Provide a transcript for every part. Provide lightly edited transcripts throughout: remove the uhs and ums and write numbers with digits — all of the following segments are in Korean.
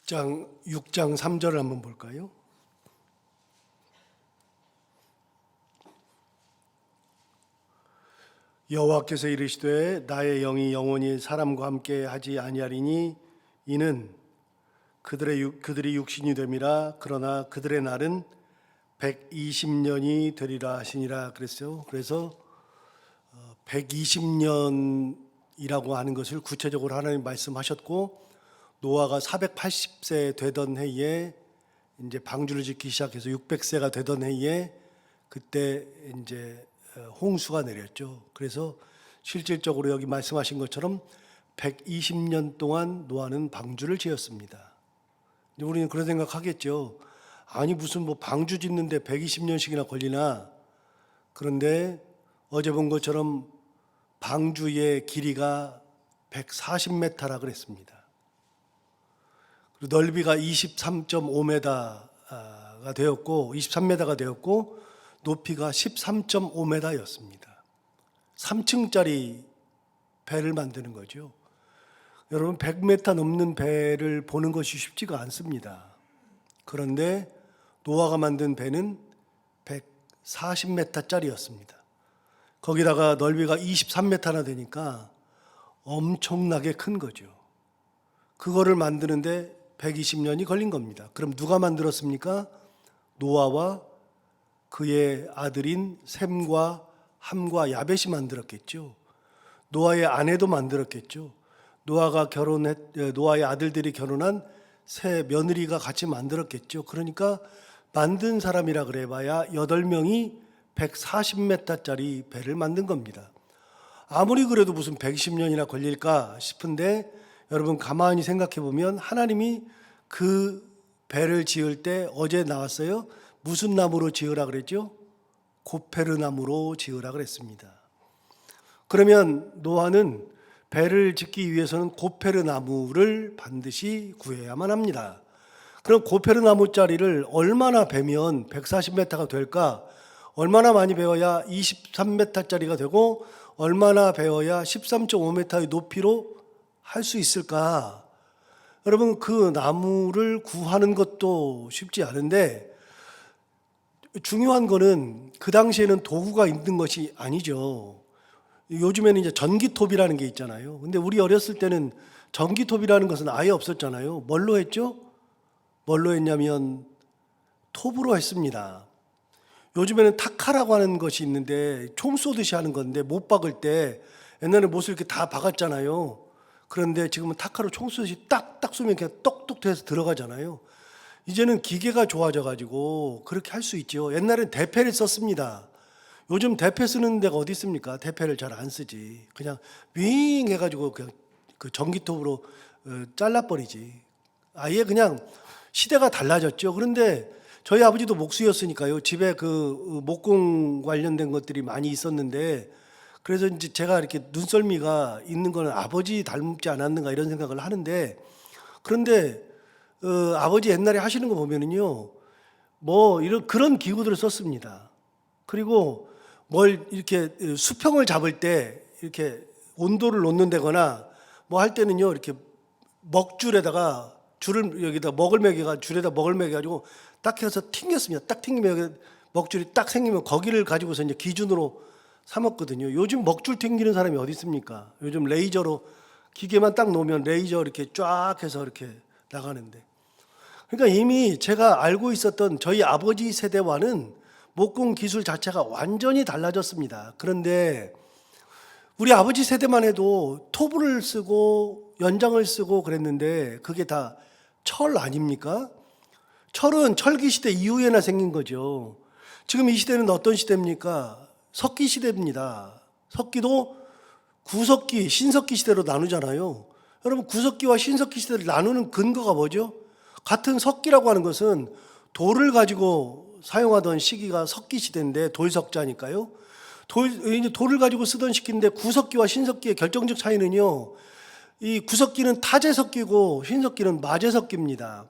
6장 3절을 한번 볼까요? 여호와께서 이르시되 나의 영이 영원히 사람과 함께 하지 아니하리니 이는 그들이 육신이 됨이라. 그러나 그들의 날은 120년이 되리라 하시니라 그랬어요. 그래서 120년이라고 하는 것을 구체적으로 하나님 말씀하셨고, 노아가 480세 되던 해에 이제 방주를 짓기 시작해서 600세가 되던 해에 그때 이제 홍수가 내렸죠. 그래서 실질적으로 여기 말씀하신 것처럼 120년 동안 노아는 방주를 지었습니다. 우리는 그런 생각하겠죠. 아니 무슨 뭐 방주 짓는데 120년씩이나 걸리나. 그런데 어제 본 것처럼 방주의 길이가 140m라 그랬습니다. 그리고 넓이가 23.5m가 되었고 23m가 되었고 높이가 13.5m였습니다. 3층짜리 배를 만드는 거죠. 여러분 100m 넘는 배를 보는 것이 쉽지가 않습니다. 그런데 노아가 만든 배는 140m짜리였습니다. 거기다가 넓이가 23m나 되니까 엄청나게 큰 거죠. 그거를 만드는데 120년이 걸린 겁니다. 그럼 누가 만들었습니까? 노아와 그의 아들인 셈과 함과 야벳이 만들었겠죠. 노아의 아내도 만들었겠죠. 노아의 아들들이 결혼한 세 며느리가 같이 만들었겠죠. 그러니까 만든 사람이라 그래봐야 8명이 140m짜리 배를 만든 겁니다. 아무리 그래도 무슨 120년이나 걸릴까 싶은데, 여러분 가만히 생각해 보면 하나님이 그 배를 지을 때 어제 나왔어요. 무슨 나무로 지으라 그랬죠? 고페르 나무로 지으라 그랬습니다. 그러면 노아는 배를 짓기 위해서는 고페르 나무를 반드시 구해야만 합니다. 그럼 고페르 나무짜리를 얼마나 베면 140m가 될까? 얼마나 많이 베어야 23m짜리가 되고 얼마나 베어야 13.5m의 높이로 할 수 있을까? 여러분 그 나무를 구하는 것도 쉽지 않은데, 중요한 거는 그 당시에는 도구가 있는 것이 아니죠. 요즘에는 이제 전기톱이라는 게 있잖아요. 근데 우리 어렸을 때는 전기톱이라는 것은 아예 없었잖아요. 뭘로 했죠? 뭘로 했냐면 톱으로 했습니다. 요즘에는 타카라고 하는 것이 있는데 총 쏘듯이 하는 건데, 못 박을 때 옛날에 못을 이렇게 다 박았잖아요. 그런데 지금은 타카로 총 쏘듯이 딱딱 쏘면 그냥 똑똑 돼서 들어가잖아요. 이제는 기계가 좋아져 가지고 그렇게 할 수 있죠. 옛날엔 대패를 썼습니다. 요즘 대패 쓰는 데가 어디 있습니까? 대패를 잘 안 쓰지. 그냥 윙 해가지고 그냥 그 전기톱으로 잘라버리지. 아예 그냥 시대가 달라졌죠. 그런데 저희 아버지도 목수였으니까요. 집에 그 목공 관련된 것들이 많이 있었는데, 그래서 이제 제가 이렇게 눈썰미가 있는 거는 아버지 닮지 않았는가 이런 생각을 하는데, 그런데 아버지 옛날에 하시는 거 보면은요, 뭐 이런 그런 기구들을 썼습니다. 그리고 뭘 이렇게 수평을 잡을 때 이렇게 온도를 놓는다거나 뭐 할 때는요, 이렇게 먹줄에다가 줄을 여기다 먹을 매개가 줄에다 먹을 매개 가지고 딱 해서 튕겼습니다. 딱 튕기면 먹줄이 딱 생기면 거기를 가지고서 이제 기준으로 삼았거든요. 요즘 먹줄 튕기는 사람이 어디 있습니까? 요즘 레이저로 기계만 딱 놓으면 레이저 이렇게 쫙 해서 이렇게 나가는데. 그러니까 이미 제가 알고 있었던 저희 아버지 세대와는 목공 기술 자체가 완전히 달라졌습니다. 그런데 우리 아버지 세대만 해도 토불을 쓰고 연장을 쓰고 그랬는데 그게 다 철 아닙니까? 철은 철기 시대 이후에나 생긴 거죠. 지금 이 시대는 어떤 시대입니까? 석기 시대입니다. 석기도 구석기, 신석기 시대로 나누잖아요. 여러분 구석기와 신석기 시대를 나누는 근거가 뭐죠? 같은 석기라고 하는 것은 돌을 가지고 사용하던 시기가 석기 시대인데 돌석자니까요. 돌을 가지고 쓰던 시기인데 구석기와 신석기의 결정적 차이는요, 이 구석기는 타제석기고 신석기는 마제석기입니다.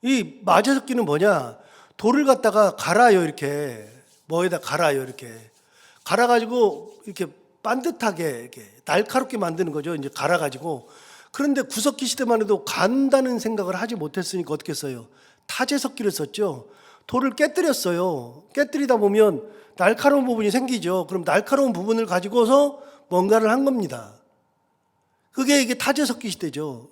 이 마제석기는 뭐냐? 돌을 갖다가 갈아요. 이렇게 뭐에다 갈아요. 이렇게 갈아가지고 이렇게 반듯하게 이렇게 날카롭게 만드는 거죠. 이제 갈아가지고 그런데 구석기 시대만 해도 간다는 생각을 하지 못했으니까 어떻게 써요? 타제석기를 썼죠. 돌을 깨뜨렸어요. 깨뜨리다 보면 날카로운 부분이 생기죠. 그럼 날카로운 부분을 가지고서 뭔가를 한 겁니다. 그게 이게 타제석기 시대죠.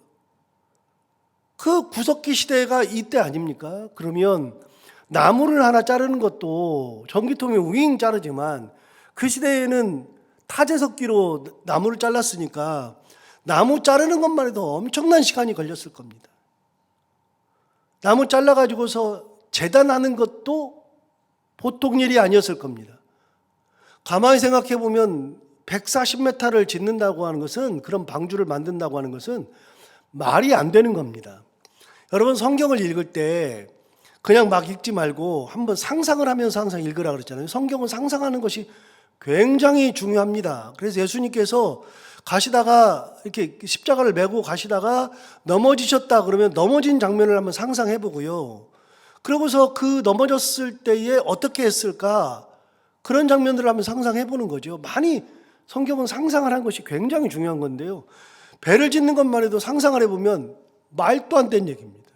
그 구석기 시대가 이때 아닙니까? 그러면 나무를 하나 자르는 것도 전기통에 윙 자르지만 그 시대에는 타제석기로 나무를 잘랐으니까 나무 자르는 것만 해도 엄청난 시간이 걸렸을 겁니다. 나무 잘라가지고서 재단하는 것도 보통 일이 아니었을 겁니다. 가만히 생각해 보면 140m를 짓는다고 하는 것은, 그런 방주를 만든다고 하는 것은 말이 안 되는 겁니다. 여러분 성경을 읽을 때 그냥 막 읽지 말고 한번 상상을 하면서 항상 읽으라 그랬잖아요. 성경은 상상하는 것이 굉장히 중요합니다. 그래서 예수님께서 가시다가 이렇게 십자가를 메고 가시다가 넘어지셨다 그러면 넘어진 장면을 한번 상상해 보고요. 그러고서 그 넘어졌을 때에 어떻게 했을까, 그런 장면들을 한번 상상해 보는 거죠. 많이 성경은 상상을 하는 것이 굉장히 중요한 건데요. 배를 짓는 것만 해도 상상을 해보면 말도 안 되는 얘기입니다.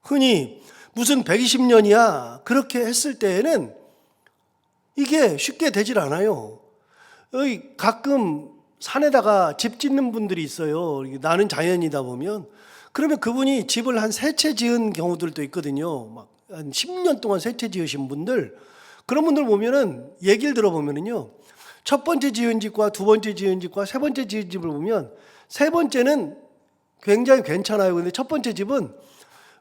흔히 무슨 120년이야 그렇게 했을 때에는 이게 쉽게 되질 않아요. 가끔 산에다가 집 짓는 분들이 있어요. 나는 자연이다 보면. 그러면 그분이 집을 한 3채 지은 경우들도 있거든요. 막 한 10년 동안 3채 지으신 분들. 그런 분들 보면은 얘기를 들어보면은요. 첫 번째 지은 집과 두 번째 지은 집과 세 번째 지은 집을 보면 세 번째는 굉장히 괜찮아요. 근데 첫 번째 집은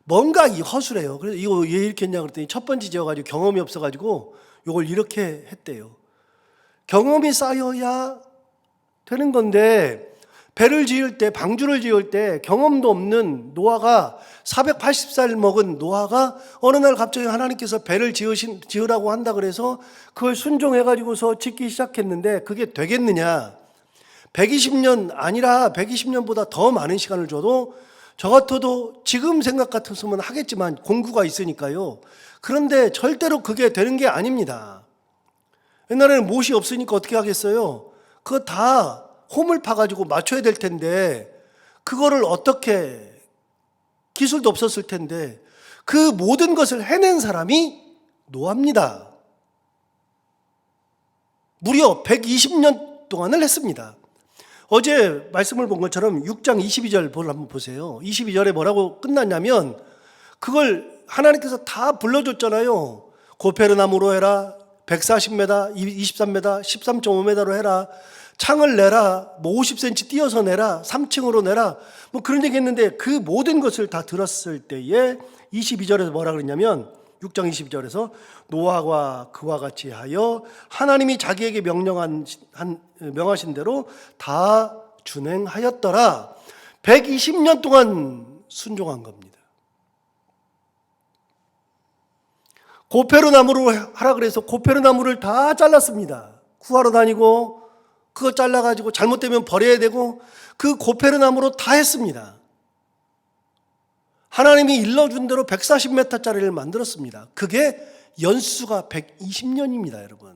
뭔가 허술해요. 그래서 이거 왜 이렇게 했냐 그랬더니 첫 번째 지어가지고 경험이 없어가지고 이걸 이렇게 했대요. 경험이 쌓여야 되는 건데, 배를 지을 때, 방주를 지을 때 경험도 없는 노아가, 480살 먹은 노아가 어느 날 갑자기 하나님께서 배를 지으라고 한다 그래서 그걸 순종해가지고서 짓기 시작했는데 그게 되겠느냐? 120년 아니라 120년보다 더 많은 시간을 줘도 저 같아도 지금 생각 같았으면 하겠지만 공구가 있으니까요. 그런데 절대로 그게 되는 게 아닙니다. 옛날에는 못이 없으니까 어떻게 하겠어요? 그거 다 홈을 파가지고 맞춰야 될 텐데, 그거를 어떻게, 기술도 없었을 텐데, 그 모든 것을 해낸 사람이 노아입니다. 무려 120년 동안을 했습니다. 어제 말씀을 본 것처럼 6장 22절 한번 보세요. 22절에 뭐라고 끝났냐면, 그걸 하나님께서 다 불러줬잖아요. 고페르나무로 해라, 140m, 23m, 13.5m로 해라, 창을 내라, 뭐 50cm 띄어서 내라, 3층으로 내라, 뭐 그런 얘기 했는데 그 모든 것을 다 들었을 때에 22절에서 뭐라 그랬냐면, 6장 22절에서 노아가 그와 같이 하여 하나님이 자기에게 명하신 대로 다 준행하였더라. 120년 동안 순종한 겁니다. 고페르나무로 하라 그래서 고페르나무를 다 잘랐습니다. 구하러 다니고 그거 잘라가지고 잘못되면 버려야 되고 그 고페르나무로 다 했습니다. 하나님이 일러준 대로 140m짜리를 만들었습니다. 그게 연수가 120년입니다, 여러분.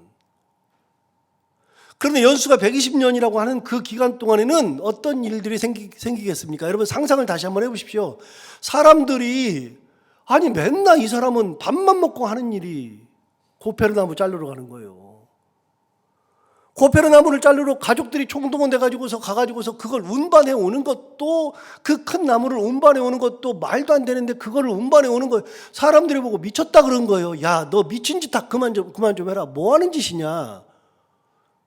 그런데 연수가 120년이라고 하는 그 기간 동안에는 어떤 일들이 생기겠습니까? 여러분 상상을 다시 한번 해보십시오. 사람들이, 아니 맨날 이 사람은 밥만 먹고 하는 일이 고페르나무 자르러 가는 거예요. 고페르나무를 자르러 가족들이 총동원 돼가지고서 가가지고서 그걸 운반해 오는 것도, 그 큰 나무를 운반해 오는 것도 말도 안 되는데 그거를 운반해 오는 거예요. 사람들이 보고 미쳤다 그런 거예요. 야, 너 미친 짓 다 그만 좀 해라. 뭐 하는 짓이냐.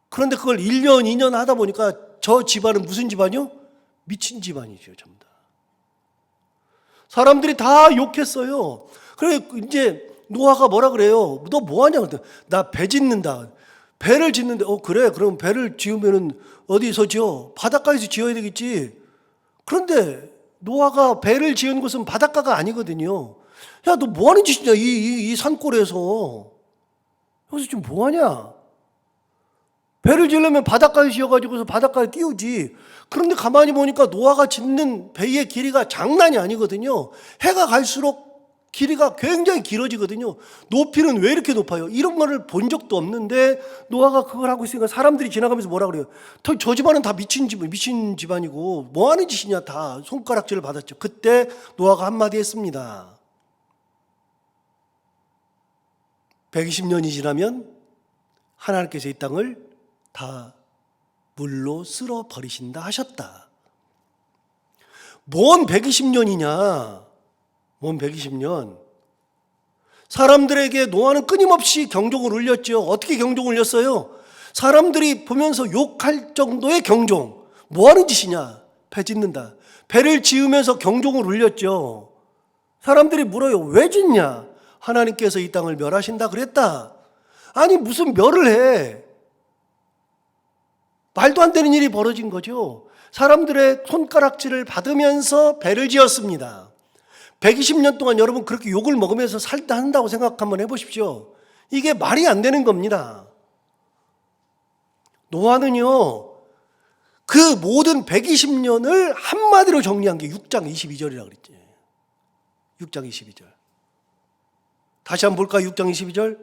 그런데 그걸 1년, 2년 하다 보니까 저 집안은 무슨 집안이요? 미친 집안이죠, 전부 다. 사람들이 다 욕했어요. 그래 이제 노아가 뭐라 그래요? 너 뭐 하냐? 나 배 짓는다. 배를 짓는데, 그래, 그럼 배를 지으면은 어디서 지어? 바닷가에서 지어야 되겠지. 그런데 노아가 배를 지은 곳은 바닷가가 아니거든요. 야, 너 뭐 하는 짓이냐? 이 산골에서. 여기서 지금 뭐 하냐? 배를 지으려면 바닷가에 지어가지고서 바닷가에 띄우지. 그런데 가만히 보니까 노아가 짓는 배의 길이가 장난이 아니거든요. 해가 갈수록 길이가 굉장히 길어지거든요. 높이는 왜 이렇게 높아요? 이런 거를 본 적도 없는데 노아가 그걸 하고 있으니까 사람들이 지나가면서 뭐라 그래요? 저 집안은 다 미친 집안이고 뭐 하는 짓이냐, 다 손가락질을 받았죠. 그때 노아가 한마디 했습니다. 120년이 지나면 하나님께서 이 땅을 다 물로 쓸어 버리신다 하셨다. 뭔 120년이냐? 뭔 120년? 사람들에게 노아는 끊임없이 경종을 울렸죠. 어떻게 경종을 울렸어요? 사람들이 보면서 욕할 정도의 경종. 뭐 하는 짓이냐? 배 짓는다. 배를 지으면서 경종을 울렸죠. 사람들이 물어요. 왜 짓냐? 하나님께서 이 땅을 멸하신다 그랬다. 아니 무슨 멸을 해? 말도 안 되는 일이 벌어진 거죠. 사람들의 손가락질을 받으면서 배를 지었습니다. 120년 동안 여러분 그렇게 욕을 먹으면서 살다 한다고 생각 한번 해보십시오. 이게 말이 안 되는 겁니다. 노아는요, 그 모든 120년을 한마디로 정리한 게 6장 22절이라고 그랬지. 6장 22절. 다시 한번 볼까요? 6장 22절.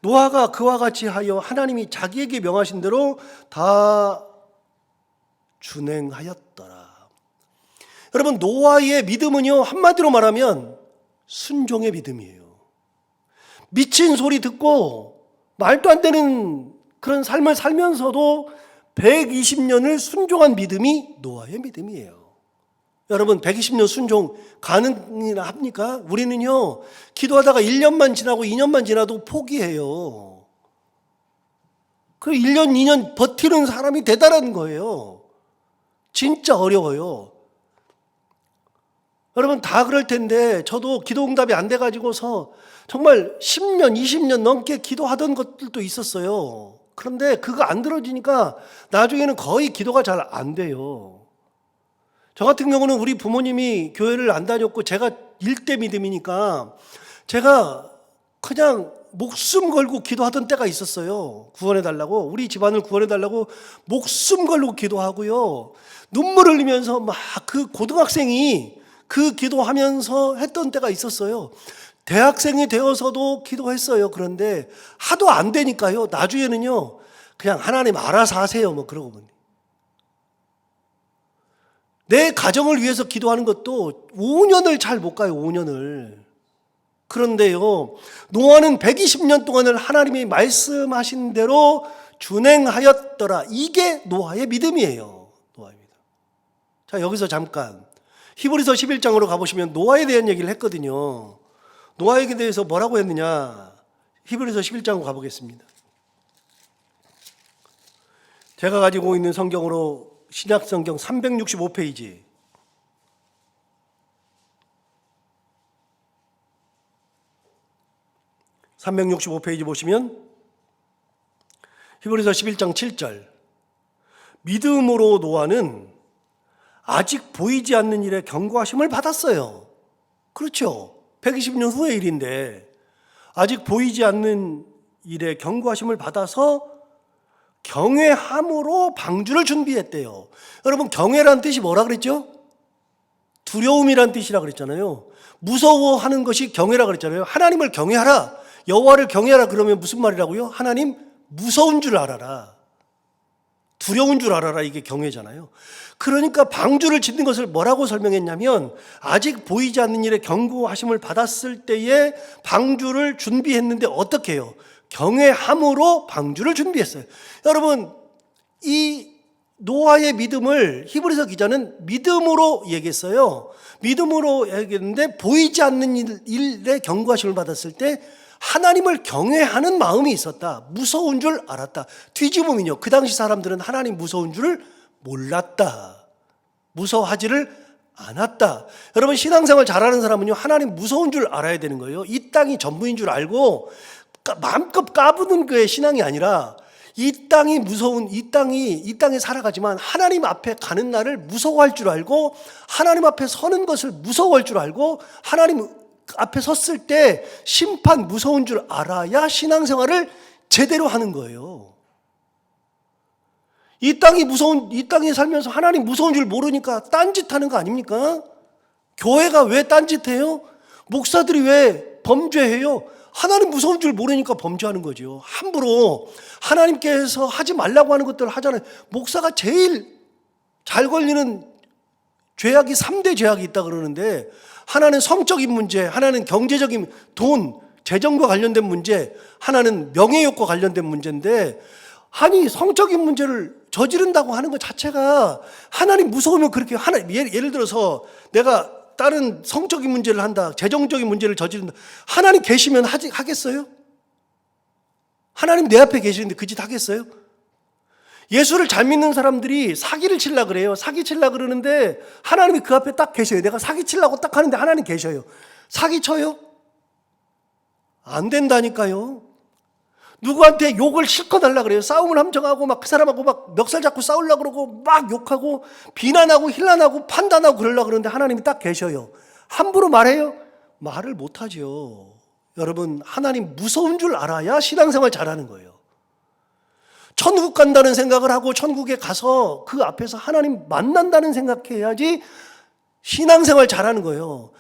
노아가 그와 같이 하여 하나님이 자기에게 명하신 대로 다 준행하였더라. 여러분, 노아의 믿음은요, 한마디로 말하면 순종의 믿음이에요. 미친 소리 듣고 말도 안 되는 그런 삶을 살면서도 120년을 순종한 믿음이 노아의 믿음이에요. 여러분, 120년 순종 가능이나 합니까? 우리는요, 기도하다가 1년만 지나고 2년만 지나도 포기해요. 그 1년, 2년 버티는 사람이 대단한 거예요. 진짜 어려워요. 여러분, 다 그럴 텐데 저도 기도 응답이 안 돼가지고서 정말 10년, 20년 넘게 기도하던 것들도 있었어요. 그런데 그거 안 들어지니까 나중에는 거의 기도가 잘 안 돼요. 저 같은 경우는 우리 부모님이 교회를 안 다녔고 제가 일대 믿음이니까 제가 그냥 목숨 걸고 기도하던 때가 있었어요. 구원해달라고, 우리 집안을 구원해달라고 목숨 걸고 기도하고요. 눈물 흘리면서 막 그 고등학생이 그 기도하면서 했던 때가 있었어요. 대학생이 되어서도 기도했어요. 그런데 하도 안 되니까요. 나중에는요, 그냥 하나님 알아서 하세요. 뭐 그러고. 내 가정을 위해서 기도하는 것도 5년을 잘 못 가요. 5년을. 그런데요, 노아는 120년 동안을 하나님이 말씀하신 대로 준행하였더라. 이게 노아의 믿음이에요. 노아의 믿음. 자, 여기서 잠깐 히브리서 11장으로 가보시면 노아에 대한 얘기를 했거든요. 노아에 대해서 뭐라고 했느냐? 히브리서 11장으로 가보겠습니다. 제가 가지고 있는 성경으로 신약 성경 365페이지. (365페이지) 보시면 히브리서 11장 7절. 믿음으로 노아는 아직 보이지 않는 일에 경고하심을 받았어요. 그렇죠. 120년 후의 일인데 아직 보이지 않는 일에 경고하심을 받아서 경외함으로 방주를 준비했대요. 여러분, 경외라는 뜻이 뭐라 그랬죠? 두려움이란 뜻이라 그랬잖아요. 무서워하는 것이 경외라 그랬잖아요. 하나님을 경외하라, 여호와를 경외하라. 그러면 무슨 말이라고요? 하나님 무서운 줄 알아라, 두려운 줄 알아라. 이게 경외잖아요. 그러니까 방주를 짓는 것을 뭐라고 설명했냐면, 아직 보이지 않는 일에 경고하심을 받았을 때에 방주를 준비했는데 어떻게 해요? 경외함으로 방주를 준비했어요. 여러분, 이 노아의 믿음을 히브리서 기자는 믿음으로 얘기했어요. 믿음으로 얘기했는데 보이지 않는 일에 경고하심을 받았을 때 하나님을 경외하는 마음이 있었다. 무서운 줄 알았다. 뒤집으면요, 그 당시 사람들은 하나님 무서운 줄을 몰랐다. 무서워하지를 않았다. 여러분, 신앙생활 잘하는 사람은요, 하나님 무서운 줄 알아야 되는 거예요. 이 땅이 전부인 줄 알고 마음껏 까부는 게 신앙이 아니라, 이 땅이 무서운, 이 땅에 살아가지만 하나님 앞에 가는 날을 무서워할 줄 알고, 하나님 앞에 서는 것을 무서워할 줄 알고, 하나님 앞에 섰을 때 심판 무서운 줄 알아야 신앙생활을 제대로 하는 거예요. 이 땅에 살면서 하나님 무서운 줄 모르니까 딴짓하는 거 아닙니까? 교회가 왜 딴짓해요? 목사들이 왜 범죄해요? 하나님 무서운 줄 모르니까 범죄하는 거죠. 함부로 하나님께서 하지 말라고 하는 것들을 하잖아요. 목사가 제일 잘 걸리는 죄악이 3대 죄악이 있다 그러는데, 하나는 성적인 문제, 하나는 경제적인 돈, 재정과 관련된 문제, 하나는 명예욕과 관련된 문제인데, 아니 성적인 문제를 저지른다고 하는 것 자체가 하나님 무서우면 그렇게 예를 들어서 내가 다른 성적인 문제를 한다, 재정적인 문제를 저지른다. 하나님 계시면 하겠어요? 하나님 내 앞에 계시는데 그 짓 하겠어요? 예수를 잘 믿는 사람들이 사기를 치려고 그래요. 사기 치려고 그러는데 하나님이 그 앞에 딱 계셔요. 내가 사기 치려고 딱 하는데 하나님 계셔요. 사기 쳐요? 안 된다니까요. 누구한테 욕을 실컷 하려고 그래요. 싸움을 함정하고 막 그 사람하고 막 멱살 잡고 싸우려고 그러고 막 욕하고 비난하고 힐난하고 판단하고 그러려고 그러는데 하나님이 딱 계셔요. 함부로 말해요? 말을 못하죠. 여러분, 하나님 무서운 줄 알아야 신앙생활 잘하는 거예요. 천국 간다는 생각을 하고 천국에 가서 그 앞에서 하나님 만난다는 생각해야지 신앙생활 잘하는 거예요.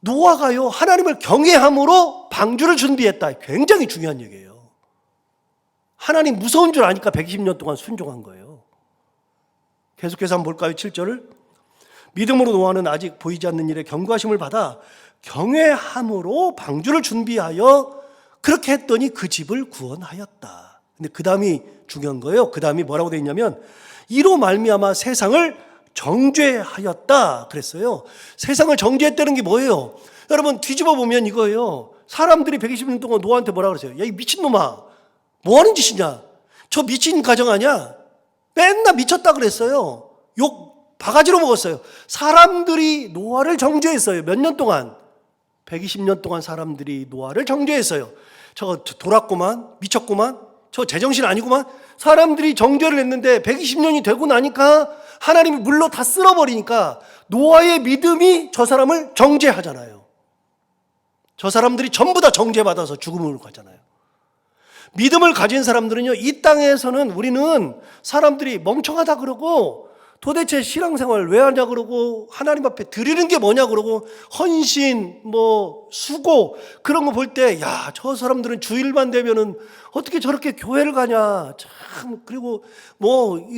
노아가요, 하나님을 경외함으로 방주를 준비했다. 굉장히 중요한 얘기예요. 하나님 무서운 줄 아니까 120년 동안 순종한 거예요. 계속해서 한번 볼까요? 7절을. 믿음으로 노아는 아직 보이지 않는 일에 경고하심을 받아 경외함으로 방주를 준비하여 그렇게 했더니 그 집을 구원하였다. 근데 그 다음이 중요한 거예요. 그 다음이 뭐라고 되어 있냐면 이로 말미암아 세상을 정죄하였다 그랬어요. 세상을 정죄했다는 게 뭐예요? 여러분 뒤집어 보면 이거예요. 사람들이 120년 동안 노아한테 뭐라 그랬어요? 야, 이 미친놈아, 뭐 하는 짓이냐? 저 미친 가정 아니야? 맨날 미쳤다 그랬어요. 욕 바가지로 먹었어요. 사람들이 노아를 정죄했어요. 몇 년 동안? 120년 동안 사람들이 노아를 정죄했어요. 저거 돌았구만, 미쳤구만, 저 제정신 아니구만. 사람들이 정죄를 했는데 120년이 되고 나니까 하나님이 물로 다 쓸어버리니까 노아의 믿음이 저 사람을 정죄하잖아요. 저 사람들이 전부 다 정죄받아서 죽음으로 가잖아요. 믿음을 가진 사람들은요, 이 땅에서는 우리는 사람들이 멍청하다 그러고 도대체 신앙생활 왜 하냐 그러고 하나님 앞에 드리는 게 뭐냐 그러고 헌신, 수고 그런 거 볼 때 야, 저 사람들은 주일만 되면은 어떻게 저렇게 교회를 가냐, 참, 그리고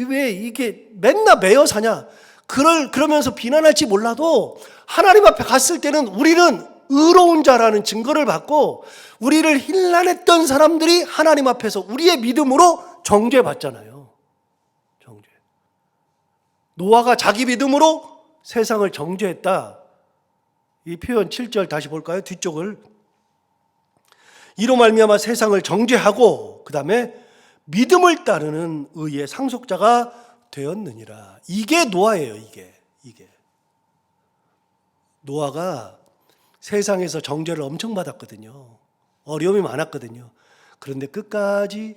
왜 이게 맨날 매여 사냐, 그러면서 비난할지 몰라도 하나님 앞에 갔을 때는 우리는 의로운 자라는 증거를 받고 우리를 힐난했던 사람들이 하나님 앞에서 우리의 믿음으로 정죄받잖아요. 정죄. 노아가 자기 믿음으로 세상을 정죄했다. 이 표현 7절 다시 볼까요? 뒤쪽을. 이로 말미암아 세상을 정죄하고 그 다음에 믿음을 따르는 의의 상속자가 되었느니라. 이게 노아예요. 이게 노아가 세상에서 정죄를 엄청 받았거든요. 어려움이 많았거든요. 그런데 끝까지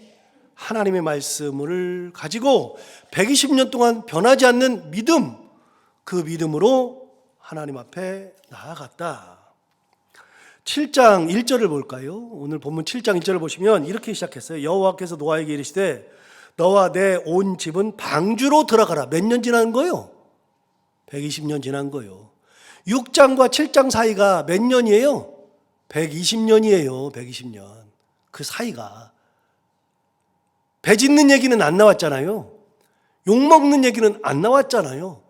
하나님의 말씀을 가지고 120년 동안 변하지 않는 믿음, 그 믿음으로 하나님 앞에 나아갔다. 7장 1절을 볼까요? 오늘 본문 7장 1절을 보시면 이렇게 시작했어요. 여호와께서 노아에게 이르시되 너와 내 온 집은 방주로 들어가라. 몇 년 지난 거예요? 120년 지난 거예요. 6장과 7장 사이가 몇 년이에요? 120년이에요. 120년. 그 사이가. 배 짓는 얘기는 안 나왔잖아요. 욕먹는 얘기는 안 나왔잖아요.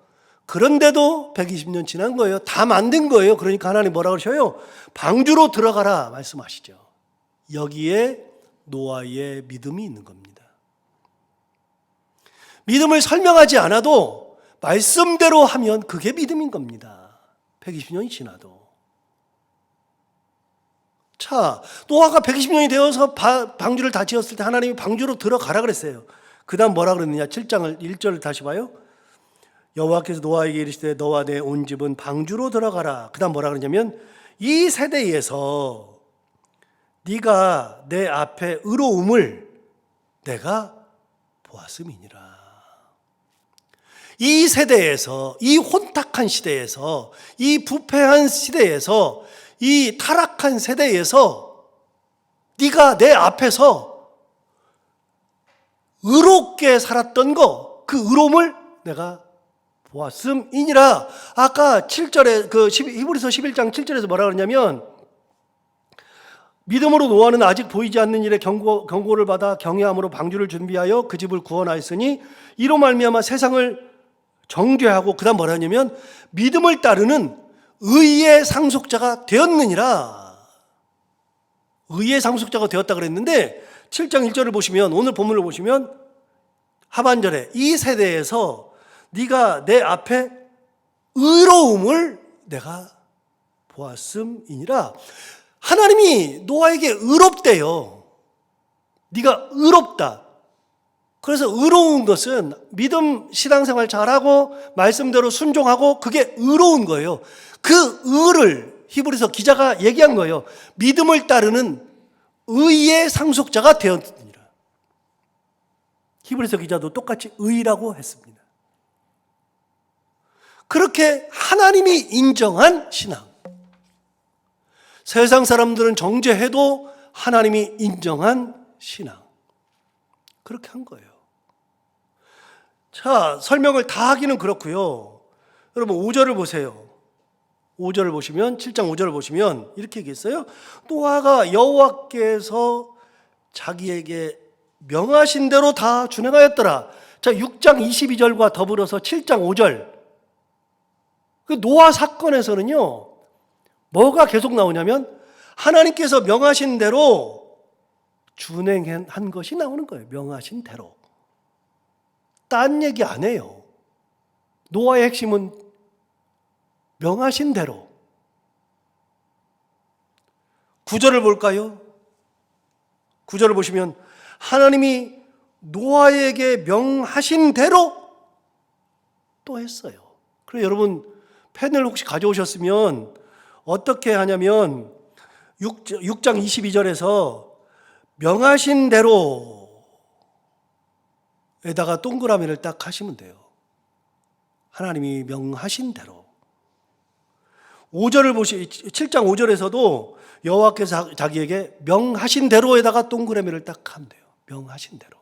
그런데도 120년 지난 거예요. 다 만든 거예요. 그러니까 하나님 뭐라고 그러셔요? 방주로 들어가라 말씀하시죠. 여기에 노아의 믿음이 있는 겁니다. 믿음을 설명하지 않아도 말씀대로 하면 그게 믿음인 겁니다. 120년이 지나도. 자, 노아가 120년이 되어서 방주를 다 지었을 때 하나님이 방주로 들어가라 그랬어요. 그 다음 뭐라 그랬느냐? 7장을 1절을 다시 봐요. 여호와께서 노아에게 이르시되 너와 내 온 집은 방주로 들어가라. 그 다음 뭐라 그러냐면 이 세대에서 네가 내 앞에 의로움을 내가 보았음이니라. 이 세대에서, 이 혼탁한 시대에서, 이 부패한 시대에서, 이 타락한 세대에서 네가 내 앞에서 의롭게 살았던 거, 그 의로움을 내가 보았음이니라. 아까 7절에 히브리서 11장 7절에서 뭐라 그러냐면 믿음으로 노아는 아직 보이지 않는 일에 경고를 받아 경외함으로 방주를 준비하여 그 집을 구원하였으니 이로 말미암아 세상을 정죄하고 그다음 뭐라 하냐면 믿음을 따르는 의의 상속자가 되었느니라. 의의 상속자가 되었다 그랬는데 7장 1절을 보시면 오늘 본문을 보시면 하반절에 이 세대에서 네가 내 앞에 의로움을 내가 보았음이니라. 하나님이 노아에게 의롭대요. 네가 의롭다. 그래서 의로운 것은 믿음 신앙생활 잘하고 말씀대로 순종하고 그게 의로운 거예요. 그 의를 히브리서 기자가 얘기한 거예요. 믿음을 따르는 의의 상속자가 되었느니라. 히브리서 기자도 똑같이 의라고 했습니다. 그렇게 하나님이 인정한 신앙. 세상 사람들은 정죄해도 하나님이 인정한 신앙. 그렇게 한 거예요. 자, 설명을 다 하기는 그렇고요. 여러분 5절을 보세요. 5절을 보시면 7장 5절을 보시면 이렇게 얘기했어요. 노아가 여호와께서 자기에게 명하신 대로 다 준행하였더라. 자, 6장 22절과 더불어서 7장 5절. 그 노아 사건에서는요. 뭐가 계속 나오냐면 하나님께서 명하신 대로 준행한 것이 나오는 거예요. 명하신 대로. 딴 얘기 안 해요. 노아의 핵심은 명하신 대로. 9절을 볼까요? 9절을 보시면 하나님이 노아에게 명하신 대로 또 했어요. 그래서 여러분 펜을 혹시 가져오셨으면 어떻게 하냐면 6장 22절에서 명하신 대로 에다가 동그라미를 딱 하시면 돼요. 하나님이 명하신 대로. 7장 5절에서도 여호와께서 자기에게 명하신 대로에다가 동그라미를 딱 하면 돼요. 명하신 대로.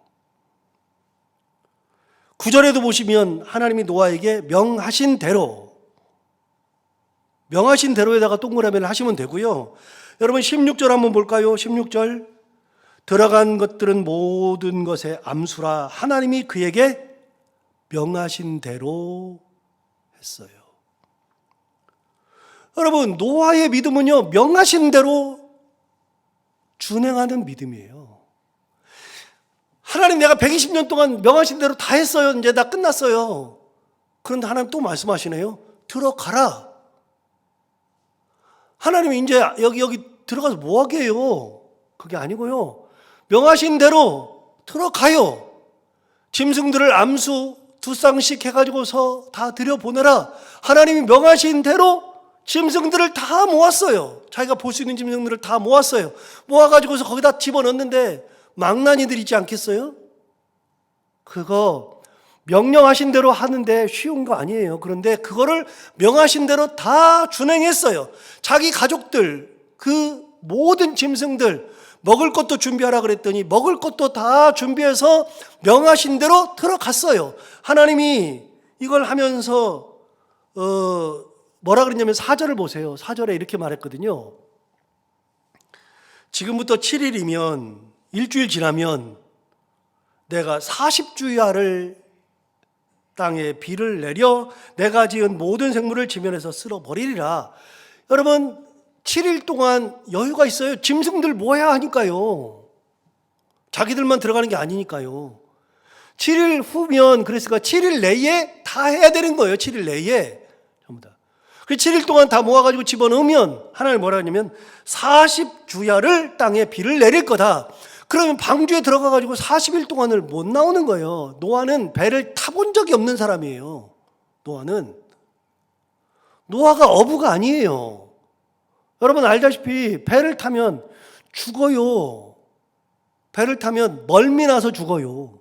9절에도 보시면 하나님이 노아에게 명하신 대로, 명하신 대로에다가 동그라미를 하시면 되고요. 여러분 16절 한번 볼까요? 16절. 들어간 것들은 모든 것의 암수라 하나님이 그에게 명하신 대로 했어요. 여러분 노아의 믿음은요 명하신 대로 준행하는 믿음이에요. 하나님 내가 120년 동안 명하신 대로 다 했어요. 이제 다 끝났어요. 그런데 하나님 또 말씀하시네요. 들어가라. 하나님이 이제 여기 들어가서 뭐 하게 해요? 그게 아니고요. 명하신 대로 들어가요. 짐승들을 암수 2쌍씩 해가지고서 다 들여보내라. 하나님이 명하신 대로 짐승들을 다 모았어요. 자기가 볼 수 있는 짐승들을 다 모았어요. 모아가지고서 거기다 집어넣는데 망나니들 있지 않겠어요? 그거 명령하신 대로 하는데 쉬운 거 아니에요. 그런데 그거를 명하신 대로 다 준행했어요. 자기 가족들, 그 모든 짐승들 먹을 것도 준비하라 그랬더니 먹을 것도 다 준비해서 명하신 대로 들어갔어요. 하나님이 이걸 하면서 뭐라 그랬냐면 4절을 보세요. 4절에 이렇게 말했거든요. 지금부터 7일이면 일주일 지나면 내가 40주야를 땅에 비를 내려 내가 지은 모든 생물을 지면에서 쓸어버리리라. 여러분 7일 동안 여유가 있어요. 짐승들 뭐야 하니까요. 자기들만 들어가는 게 아니니까요. 7일 후면 그랬으니까 7일 내에 다 해야 되는 거예요. 7일 내에 전부 다. 그 7일 동안 다 모아가지고 집어넣으면 하나님 뭐라 하냐면 40주야를 땅에 비를 내릴 거다. 그러면 방주에 들어가가지고 40일 동안을 못 나오는 거예요. 노아는 배를 타본 적이 없는 사람이에요. 노아가 어부가 아니에요. 여러분 알다시피 배를 타면 죽어요. 배를 타면 멀미 나서 죽어요.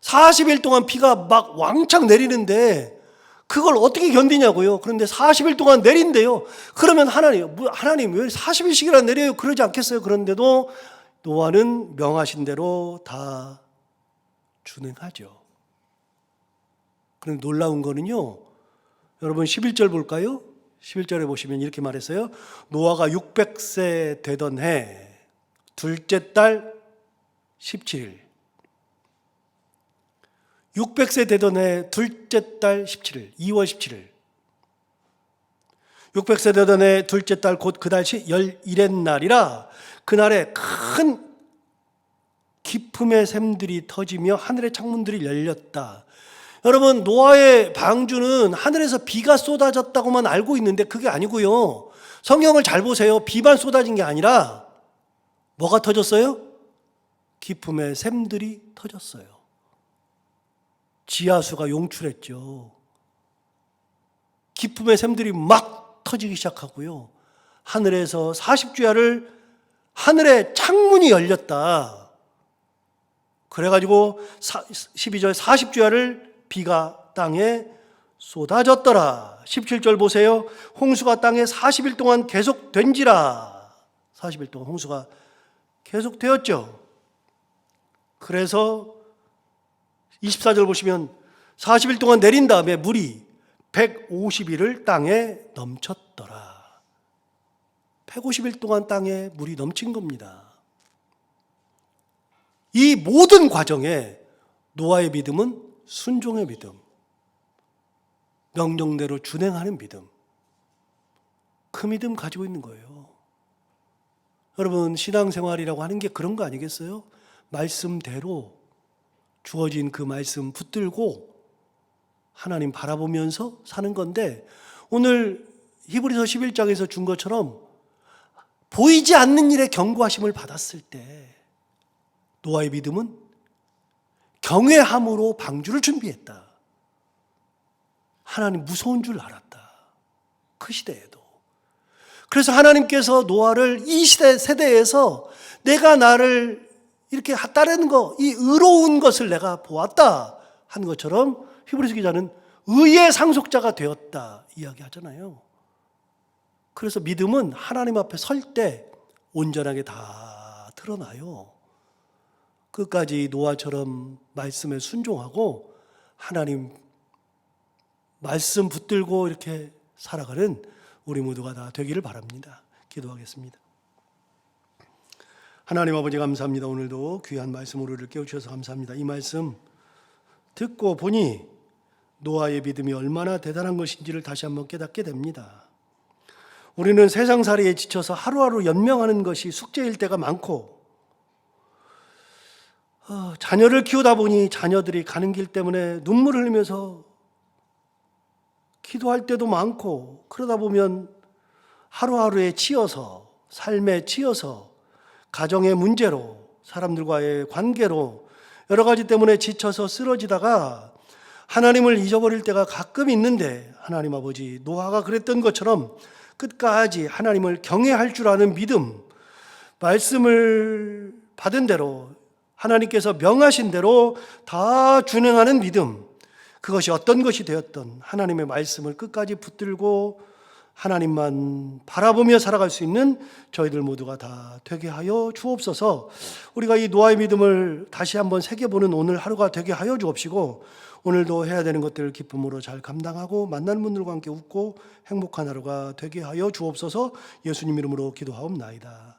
40일 동안 비가 막 왕창 내리는데 그걸 어떻게 견디냐고요. 그런데 40일 동안 내린대요. 그러면 하나님 왜 40일씩이나 내려요? 그러지 않겠어요? 그런데도 노아는 명하신 대로 다 준행하죠. 그런데 놀라운 거는요, 여러분 11절 볼까요? 11절에 보시면 이렇게 말했어요. 노아가 600세 되던 해 둘째 달 17일. 600세 되던 해 둘째 달 17일, 2월 17일. 600세 되던 해 둘째 달 곧 그 달 11의 날이라 그날에 큰 기품의 샘들이 터지며 하늘의 창문들이 열렸다. 여러분, 노아의 방주는 하늘에서 비가 쏟아졌다고만 알고 있는데 그게 아니고요. 성경을 잘 보세요. 비만 쏟아진 게 아니라 뭐가 터졌어요? 기품의 샘들이 터졌어요. 지하수가 용출했죠. 기품의 샘들이 막 터지기 시작하고요. 하늘에서 40주야를 하늘의 창문이 열렸다. 그래가지고 12절 40주야를 비가 땅에 쏟아졌더라. 17절 보세요. 홍수가 땅에 40일 동안 계속된지라. 40일 동안 홍수가 계속되었죠. 그래서 24절 보시면 40일 동안 내린 다음에 물이 150일을 땅에 넘쳤더라. 150일 동안 땅에 물이 넘친 겁니다. 이 모든 과정에 노아의 믿음은 순종의 믿음, 명령대로 준행하는 믿음, 그 믿음 가지고 있는 거예요. 여러분, 신앙생활이라고 하는 게 그런 거 아니겠어요? 말씀대로 주어진 그 말씀 붙들고 하나님 바라보면서 사는 건데, 오늘 히브리서 11장에서 준 것처럼 보이지 않는 일에 경고하심을 받았을 때 노아의 믿음은 경외함으로 방주를 준비했다. 하나님 무서운 줄 알았다. 그 시대에도. 그래서 하나님께서 노아를 이 세대에서 내가 나를 이렇게 따르는 거, 이 의로운 것을 내가 보았다 하는 것처럼 히브리서 기자는 의의 상속자가 되었다 이야기하잖아요. 그래서 믿음은 하나님 앞에 설 때 온전하게 다 드러나요. 끝까지 노아처럼 말씀에 순종하고 하나님 말씀 붙들고 이렇게 살아가는 우리 모두가 다 되기를 바랍니다. 기도하겠습니다. 하나님 아버지 감사합니다. 오늘도 귀한 말씀으로 우리를 깨우쳐서 감사합니다. 이 말씀 듣고 보니 노아의 믿음이 얼마나 대단한 것인지를 다시 한번 깨닫게 됩니다. 우리는 세상살이에 지쳐서 하루하루 연명하는 것이 숙제일 때가 많고, 자녀를 키우다 보니 자녀들이 가는 길 때문에 눈물을 흘리면서 기도할 때도 많고, 그러다 보면 하루하루에 치여서, 삶에 치여서, 가정의 문제로, 사람들과의 관계로 여러 가지 때문에 지쳐서 쓰러지다가 하나님을 잊어버릴 때가 가끔 있는데, 하나님 아버지, 노아가 그랬던 것처럼 끝까지 하나님을 경외할 줄 아는 믿음, 말씀을 받은 대로 하나님께서 명하신 대로 다 준행하는 믿음, 그것이 어떤 것이 되었던 하나님의 말씀을 끝까지 붙들고 하나님만 바라보며 살아갈 수 있는 저희들 모두가 다 되게 하여 주옵소서. 우리가 이 노아의 믿음을 다시 한번 새겨보는 오늘 하루가 되게 하여 주옵시고, 오늘도 해야 되는 것들을 기쁨으로 잘 감당하고 만나는 분들과 함께 웃고 행복한 하루가 되게 하여 주옵소서. 예수님 이름으로 기도하옵나이다.